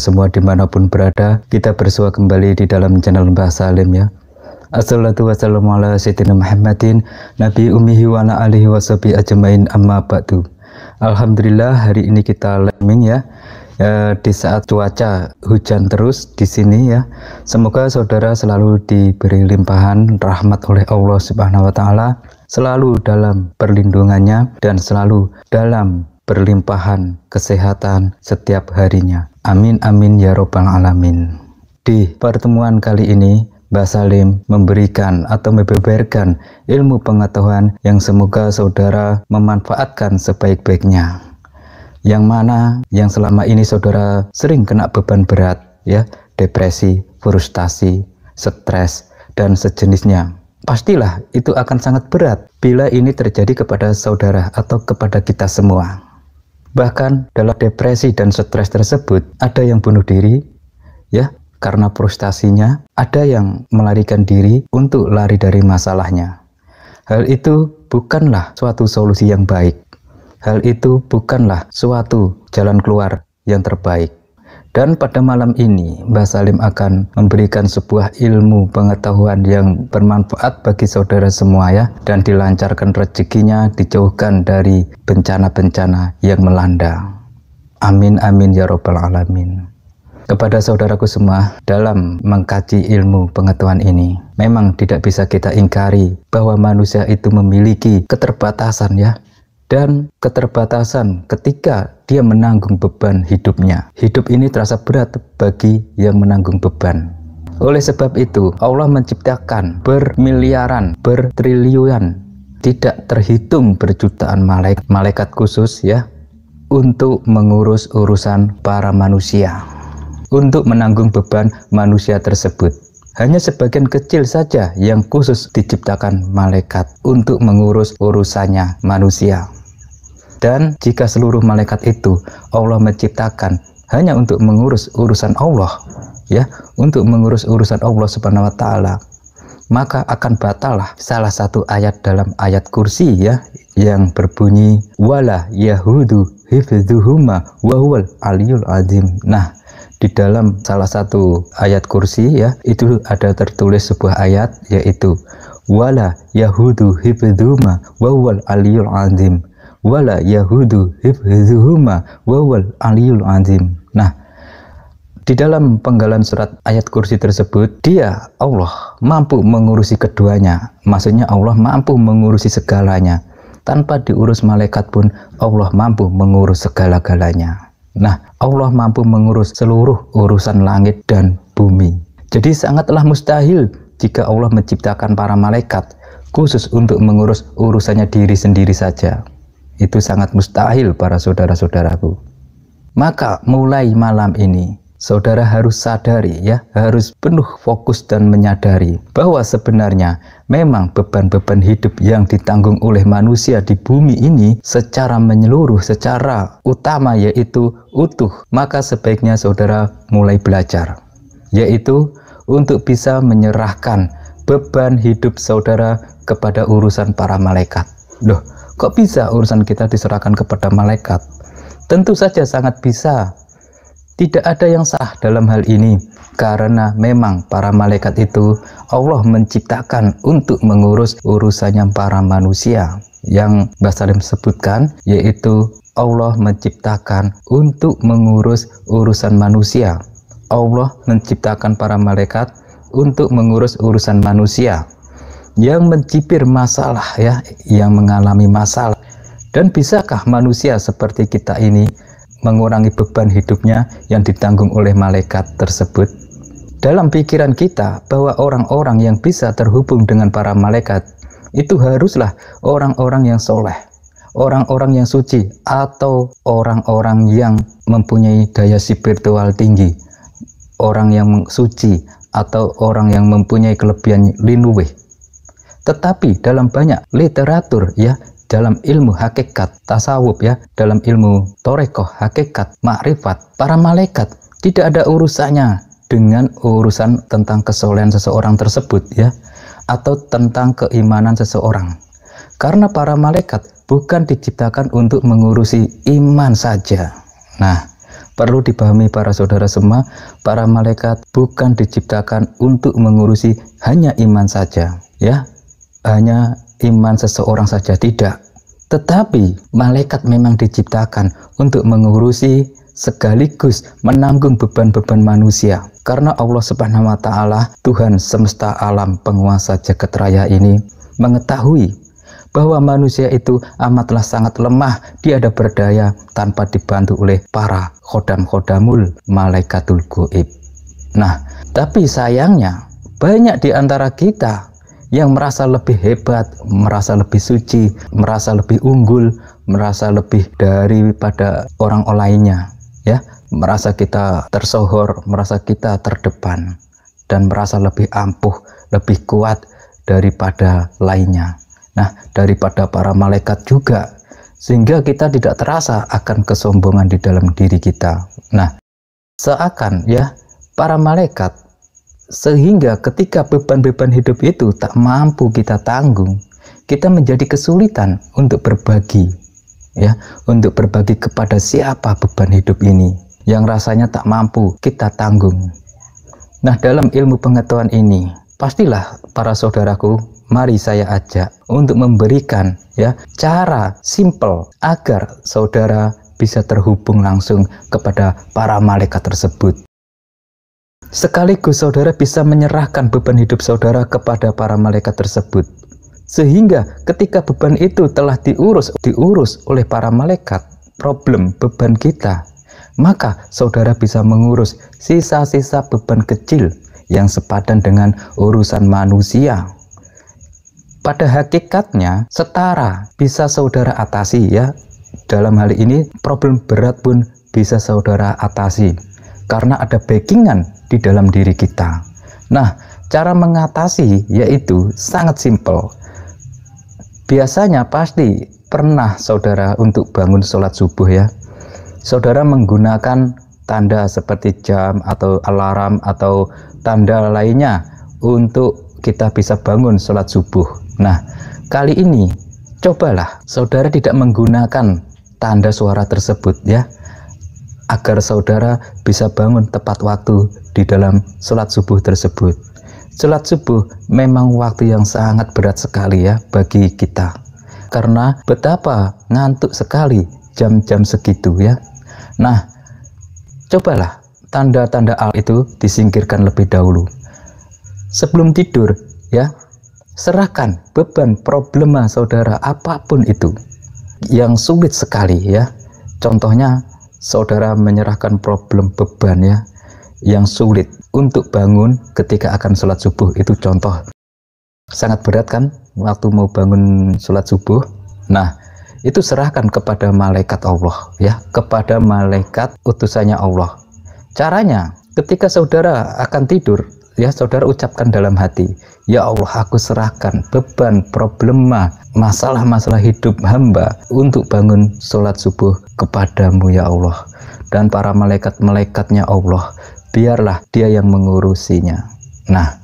semua dimanapun berada. Kita bersua kembali di dalam channel Mbah Salim ya. Assalatu wassalamu ala sayyidina Muhammadin Nabi ummihi wa ala alihi washabihi ajmain, amma ba'du. Alhamdulillah, hari ini kita lemming ya, di saat cuaca hujan terus di sini ya. Semoga saudara selalu diberi limpahan rahmat oleh Allah Subhanahu wa taala, selalu dalam perlindungannya dan selalu dalam berlimpahan kesehatan setiap harinya. Amin amin ya robbal alamin. Di pertemuan kali ini Mbah Salim memberikan atau membeberkan ilmu pengetahuan yang semoga saudara memanfaatkan sebaik-baiknya. Yang mana yang selama ini saudara sering kena beban berat ya, depresi, frustasi, stres dan sejenisnya. Pastilah itu akan sangat berat bila ini terjadi kepada saudara atau kepada kita semua. Bahkan dalam depresi dan stres tersebut ada yang bunuh diri ya karena frustasinya, ada yang melarikan diri untuk lari dari masalahnya. Hal itu bukanlah suatu solusi yang baik. Hal itu bukanlah suatu jalan keluar yang terbaik. Dan pada malam ini Mbah Salim akan memberikan sebuah ilmu pengetahuan yang bermanfaat bagi saudara semua ya, dan dilancarkan rezekinya, dijauhkan dari bencana-bencana yang melanda. Amin amin ya robbal alamin. Kepada saudaraku semua, dalam mengkaji ilmu pengetahuan ini, memang tidak bisa kita ingkari bahwa manusia itu memiliki keterbatasan ya. Dan keterbatasan ketika dia menanggung beban hidupnya. Hidup ini terasa berat bagi yang menanggung beban. Oleh sebab itu, Allah menciptakan bermiliaran, bertriliunan, tidak terhitung berjutaan malaikat khusus ya, untuk mengurus urusan para manusia, untuk menanggung beban manusia tersebut. Hanya sebagian kecil saja yang khusus diciptakan malaikat untuk mengurus urusannya manusia. Dan jika seluruh malaikat itu Allah menciptakan hanya untuk mengurus urusan Allah ya, untuk mengurus urusan Allah Subhanahu wa taala, maka akan batalah salah satu ayat dalam ayat kursi ya, yang berbunyi wala yahudu hifdzuhuma wa huwal aliyul azim. Nah, di dalam salah satu ayat kursi ya, itu ada tertulis sebuah ayat, yaitu wala yahudu hifdzuhuma wa huwal aliyul azim, wala yahudu hifdzuhuma wa huwal aliyul azim. Nah, di dalam penggalan surat ayat kursi tersebut, dia Allah mampu mengurusi keduanya. Maksudnya Allah mampu mengurusi segalanya. Tanpa diurus malaikat pun Allah mampu mengurus segala-galanya. Nah, Allah mampu mengurus seluruh urusan langit dan bumi. Jadi sangatlah mustahil jika Allah menciptakan para malaikat khusus untuk mengurus urusannya diri sendiri saja. Itu sangat mustahil para saudara-saudaraku. Maka mulai malam ini saudara harus sadari ya, harus penuh fokus dan menyadari bahwa sebenarnya memang beban-beban hidup yang ditanggung oleh manusia di bumi ini secara menyeluruh, secara utama yaitu utuh. Maka sebaiknya saudara mulai belajar, yaitu untuk bisa menyerahkan beban hidup saudara kepada urusan para malaikat. Loh, kok bisa urusan kita diserahkan kepada malaikat? Tentu saja sangat bisa. Tidak ada yang sah dalam hal ini, karena memang para malaikat itu Allah menciptakan untuk mengurus urusannya para manusia. Yang Mbah Salim sebutkan, yaitu Allah menciptakan untuk mengurus urusan manusia. Allah menciptakan para malaikat untuk mengurus urusan manusia yang mencibir masalah ya, yang mengalami masalah. Dan bisakah manusia seperti kita ini mengurangi beban hidupnya yang ditanggung oleh malaikat tersebut? Dalam pikiran kita bahwa orang-orang yang bisa terhubung dengan para malaikat itu haruslah orang-orang yang soleh, orang-orang yang suci, atau orang-orang yang mempunyai daya spiritual tinggi, orang yang suci, atau orang yang mempunyai kelebihan linuwih. Tetapi dalam banyak literatur ya, dalam ilmu hakikat tasawuf ya, dalam ilmu torekoh hakikat makrifat, para malaikat tidak ada urusannya dengan urusan tentang kesolehan seseorang tersebut ya, atau tentang keimanan seseorang. Karena para malaikat bukan diciptakan untuk mengurusi iman saja. Nah, Perlu dipahami para saudara semua, para malaikat bukan diciptakan untuk mengurusi hanya iman saja, ya. Hanya iman seseorang saja, tidak. Tetapi malaikat memang diciptakan untuk mengurusi sekaligus menanggung beban-beban manusia. Karena Allah Subhanahu wa taala, Tuhan semesta alam, penguasa jagat raya ini mengetahui bahwa manusia itu amatlah sangat lemah, tiada berdaya tanpa dibantu oleh para khodam-khodamul malaikatul goib. Nah, tapi sayangnya banyak di antara kita yang merasa lebih hebat, merasa lebih suci, merasa lebih unggul, merasa lebih daripada orang lainnya, ya, merasa kita tersohor, merasa kita terdepan, dan merasa lebih ampuh, lebih kuat daripada lainnya. Nah, daripada para malaikat juga, sehingga kita tidak terasa akan kesombongan di dalam diri kita. Nah, seakan ya para malaikat, sehingga ketika beban-beban hidup itu tak mampu kita tanggung, kita menjadi kesulitan untuk berbagi, ya, untuk berbagi kepada siapa beban hidup ini yang rasanya tak mampu kita tanggung. Nah, dalam ilmu pengetahuan ini, pastilah para saudaraku, mari saya ajak untuk memberikan ya cara simple agar saudara bisa terhubung langsung kepada para malaikat tersebut. Sekaligus saudara bisa menyerahkan beban hidup saudara kepada para malaikat tersebut. Sehingga ketika beban itu telah diurus oleh para malaikat, problem beban kita, maka saudara bisa mengurus sisa-sisa beban kecil yang sepadan dengan urusan manusia. Pada hakikatnya setara bisa saudara atasi, ya. Dalam hal ini problem berat pun bisa saudara atasi karena ada backingan di dalam diri kita. Nah, cara mengatasi yaitu sangat simpel. Biasanya pasti pernah saudara untuk bangun sholat subuh, ya. Saudara menggunakan tanda seperti jam atau alarm atau tanda lainnya untuk kita bisa bangun sholat subuh. Nah, kali ini cobalah saudara tidak menggunakan tanda suara tersebut, ya, agar saudara bisa bangun tepat waktu di dalam sholat subuh tersebut. Sholat subuh memang waktu yang sangat berat sekali, ya, bagi kita, karena betapa ngantuk sekali jam-jam segitu, ya. Nah, cobalah tanda-tanda itu disingkirkan lebih dahulu. Sebelum tidur, ya, serahkan beban problema saudara apapun itu yang sulit sekali, ya. Contohnya saudara menyerahkan problem beban, ya, yang sulit untuk bangun ketika akan sholat subuh. Itu contoh sangat berat kan waktu mau bangun sholat subuh. Nah, itu serahkan kepada malaikat Allah, ya, kepada malaikat utusannya Allah. Caranya ketika saudara akan tidur, ya, saudara ucapkan dalam hati, ya Allah, aku serahkan beban, problema, masalah-masalah hidup hamba untuk bangun sholat subuh kepadamu, ya Allah. Dan para malaikat-malaikatnya Allah, biarlah dia yang mengurusinya. Nah,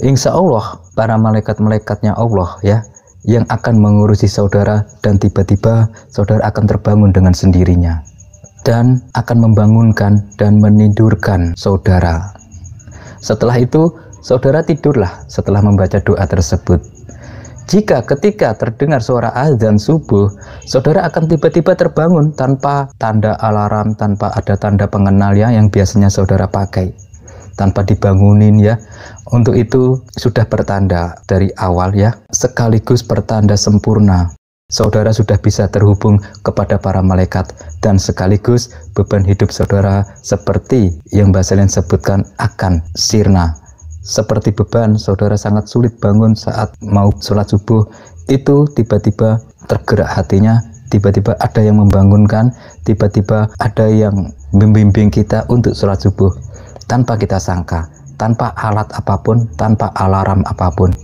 insya Allah para malaikat-malaikatnya Allah, ya, yang akan mengurusi saudara, dan tiba-tiba saudara akan terbangun dengan sendirinya dan akan membangunkan dan menidurkan saudara. Setelah itu, saudara tidurlah setelah membaca doa tersebut. Jika ketika terdengar suara azan subuh, saudara akan tiba-tiba terbangun tanpa tanda alarm, tanpa ada tanda pengenalnya yang biasanya saudara pakai, tanpa dibangunin, ya. Untuk itu sudah pertanda dari awal, ya, sekaligus pertanda sempurna. Saudara sudah bisa terhubung kepada para malaikat, dan sekaligus beban hidup saudara seperti yang Mbah Salian sebutkan akan sirna. Seperti beban saudara sangat sulit bangun saat mau sholat subuh, itu tiba-tiba tergerak hatinya, tiba-tiba ada yang membangunkan, tiba-tiba ada yang membimbing kita untuk sholat subuh tanpa kita sangka, tanpa alat apapun, tanpa alarm apapun,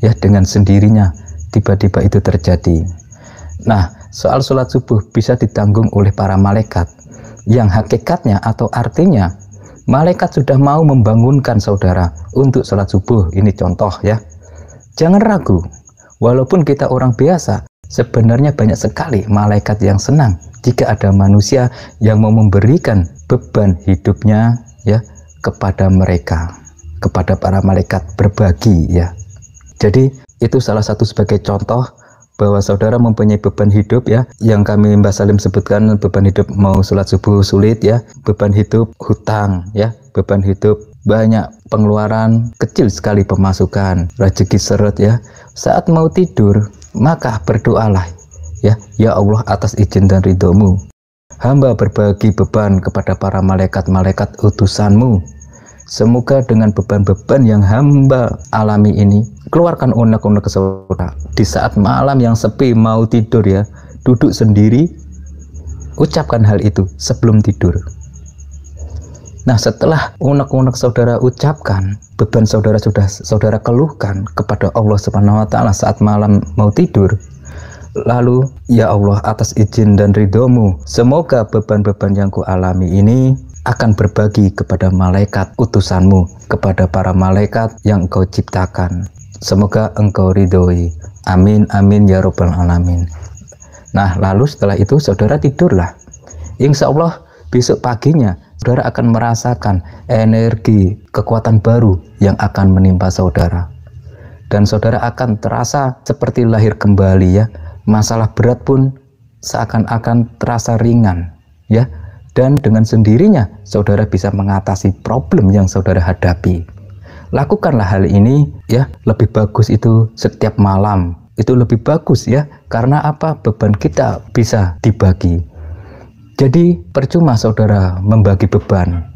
ya, dengan sendirinya tiba-tiba itu terjadi. Nah, soal sholat subuh bisa ditanggung oleh para malaikat, yang hakikatnya atau artinya malaikat sudah mau membangunkan saudara untuk sholat subuh. Ini contoh, ya. Jangan ragu, walaupun kita orang biasa, Sebenarnya banyak sekali malaikat yang senang jika ada manusia yang mau memberikan beban hidupnya ya kepada mereka, kepada para malaikat, berbagi ya. Jadi itu salah satu sebagai contoh bahwa saudara mempunyai beban hidup ya, yang kami Mbah Salim sebutkan. Beban hidup mau sholat subuh sulit ya, beban hidup hutang ya, beban hidup banyak pengeluaran, kecil sekali pemasukan, rezeki seret ya. Saat mau tidur maka berdoalah ya, ya Allah, atas izin dan ridhomu hamba berbagi beban kepada para malaikat-malaikat utusanmu. Semoga dengan beban-beban yang hamba alami ini, keluarkan unek-unek saudara. Di saat malam yang sepi mau tidur ya, duduk sendiri, ucapkan hal itu sebelum tidur. Nah, setelah unek-unek saudara ucapkan, beban saudara sudah saudara keluhkan kepada Allah Subhanahu wa Ta'ala saat malam mau tidur. Lalu, ya Allah, atas izin dan ridhomu, semoga beban-beban yang kualami ini akan berbagi kepada malaikat utusanmu, kepada para malaikat yang engkau ciptakan. Semoga engkau ridhoi. Amin, amin, ya Rabbal Alamin. Nah, lalu setelah itu saudara tidurlah. Insya Allah besok paginya saudara akan merasakan energi, kekuatan baru yang akan menimpa saudara. Dan saudara akan terasa seperti lahir kembali ya. Masalah berat pun seakan-akan terasa ringan ya. Dan dengan sendirinya saudara bisa mengatasi problem yang saudara hadapi. Lakukanlah hal ini ya, lebih bagus itu setiap malam. Itu lebih bagus ya, karena apa? Beban kita bisa dibagi. Jadi percuma saudara membagi beban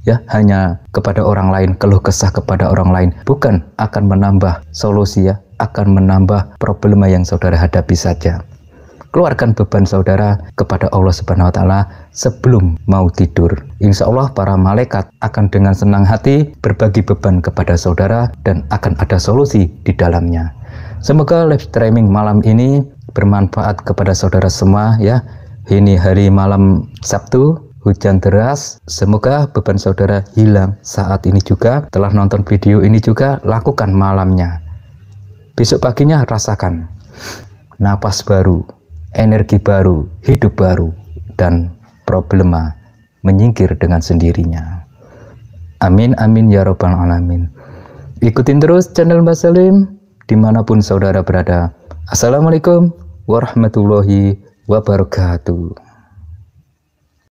ya hanya kepada orang lain, keluh kesah kepada orang lain, bukan akan menambah solusi ya, akan menambah problema yang saudara hadapi saja. Keluarkan beban saudara kepada Allah Subhanahu wa Ta'ala sebelum mau tidur. Insya Allah para malaikat akan dengan senang hati berbagi beban kepada saudara dan akan ada solusi di dalamnya. Semoga live streaming malam ini bermanfaat kepada saudara semua ya. Ini hari malam Sabtu, hujan deras. Semoga beban saudara hilang saat ini juga. Telah nonton video ini juga, lakukan malamnya. Besok paginya rasakan napas baru, energi baru, hidup baru, dan problema menyingkir dengan sendirinya. Amin, amin, ya Rabbal Alamin. Ikutin terus channel Mbah Salim dimanapun saudara berada. Assalamualaikum warahmatullahi wabarakatuh.